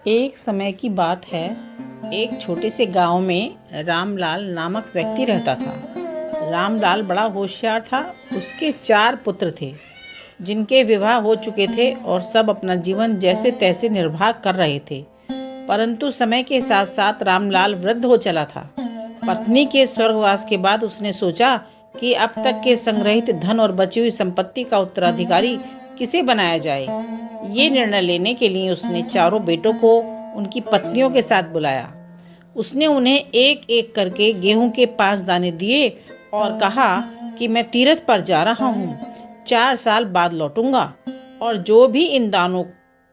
एक समय की बात है। एक छोटे से गांव में रामलाल नामक व्यक्ति रहता था। रामलाल बड़ा होशियार था। उसके 4 पुत्र थे जिनके विवाह हो चुके थे और सब अपना जीवन जैसे तैसे निर्वाह कर रहे थे। परंतु समय के साथ साथ रामलाल वृद्ध हो चला था। पत्नी के स्वर्गवास के बाद उसने सोचा कि अब तक के संग्रहित धन और बची हुई संपत्ति का उत्तराधिकारी किसे बनाया जाए। ये निर्णय लेने के लिए उसने चारों बेटों को उनकी पत्नियों के साथ बुलाया। उसने उन्हें एक एक करके गेहूं के 5 दाने दिए और कहा कि मैं तीरथ पर जा रहा हूँ, 4 साल बाद लौटूंगा और जो भी इन दानों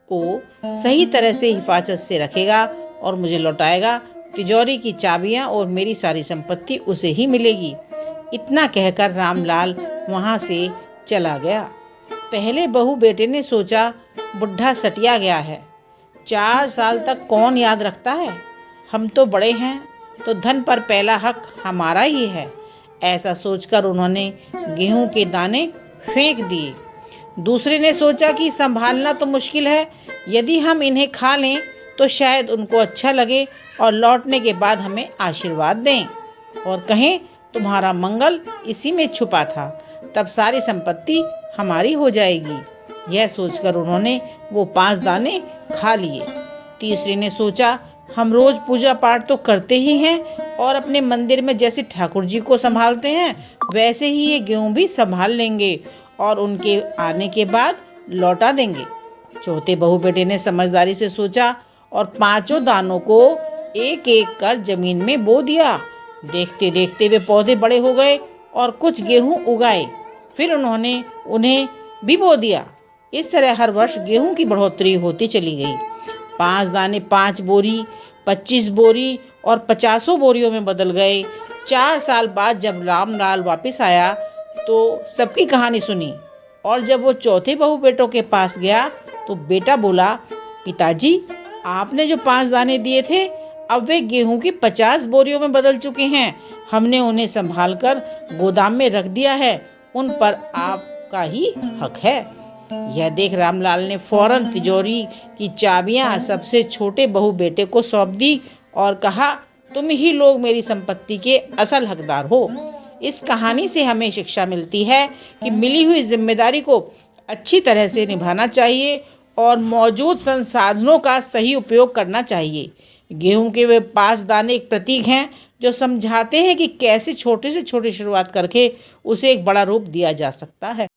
को सही तरह से हिफाजत से रखेगा और मुझे लौटाएगा, तिजोरी की चाबियां और मेरी सारी संपत्ति उसे ही मिलेगी। इतना कहकर रामलाल वहां से चला गया। पहले बहू बेटे ने सोचा, बुढ़ा सटिया गया है, 4 साल तक कौन याद रखता है। हम तो बड़े हैं तो धन पर पहला हक हमारा ही है। ऐसा सोचकर उन्होंने गेहूं के दाने फेंक दिए। दूसरे ने सोचा कि संभालना तो मुश्किल है, यदि हम इन्हें खा लें तो शायद उनको अच्छा लगे और लौटने के बाद हमें आशीर्वाद दें और कहें तुम्हारा मंगल इसी में छुपा था, तब सारी संपत्ति हमारी हो जाएगी। यह सोचकर उन्होंने वो 5 दाने खा लिए। तीसरे ने सोचा, हम रोज पूजा पाठ तो करते ही हैं और अपने मंदिर में जैसे ठाकुर जी को संभालते हैं वैसे ही ये गेहूं भी संभाल लेंगे और उनके आने के बाद लौटा देंगे। चौथे बहू बेटे ने समझदारी से सोचा और 5 दानों को एक एक कर जमीन में बो दिया। देखते देखते वे पौधे बड़े हो गए और कुछ गेहूं उगाए। फिर उन्होंने उन्हें भी बो दिया। इस तरह हर वर्ष गेहूं की बढ़ोतरी होती चली गई। 5 दाने 5 बोरी, 25 बोरी और 50 बोरियों में बदल गए। 4 साल बाद जब रामलाल वापस आया तो सबकी कहानी सुनी और जब वो चौथे बहू बेटों के पास गया तो बेटा बोला, पिताजी, आपने जो 5 दाने दिए थे अब वे गेहूं की 50 बोरियों में बदल चुके हैं। हमने उन्हें संभाल कर गोदाम में रख दिया है, उन पर आपका ही हक है। यह देख रामलाल ने फौरन तिजोरी की चाबियां सबसे छोटे बहू बेटे को सौंप दी और कहा, तुम ही लोग मेरी संपत्ति के असल हकदार हो। इस कहानी से हमें शिक्षा मिलती है कि मिली हुई जिम्मेदारी को अच्छी तरह से निभाना चाहिए और मौजूद संसाधनों का सही उपयोग करना चाहिए। गेहूं के वे 5 दाने एक प्रतीक हैं जो समझाते हैं कि कैसे छोटे से छोटी शुरुआत करके उसे एक बड़ा रूप दिया जा सकता है।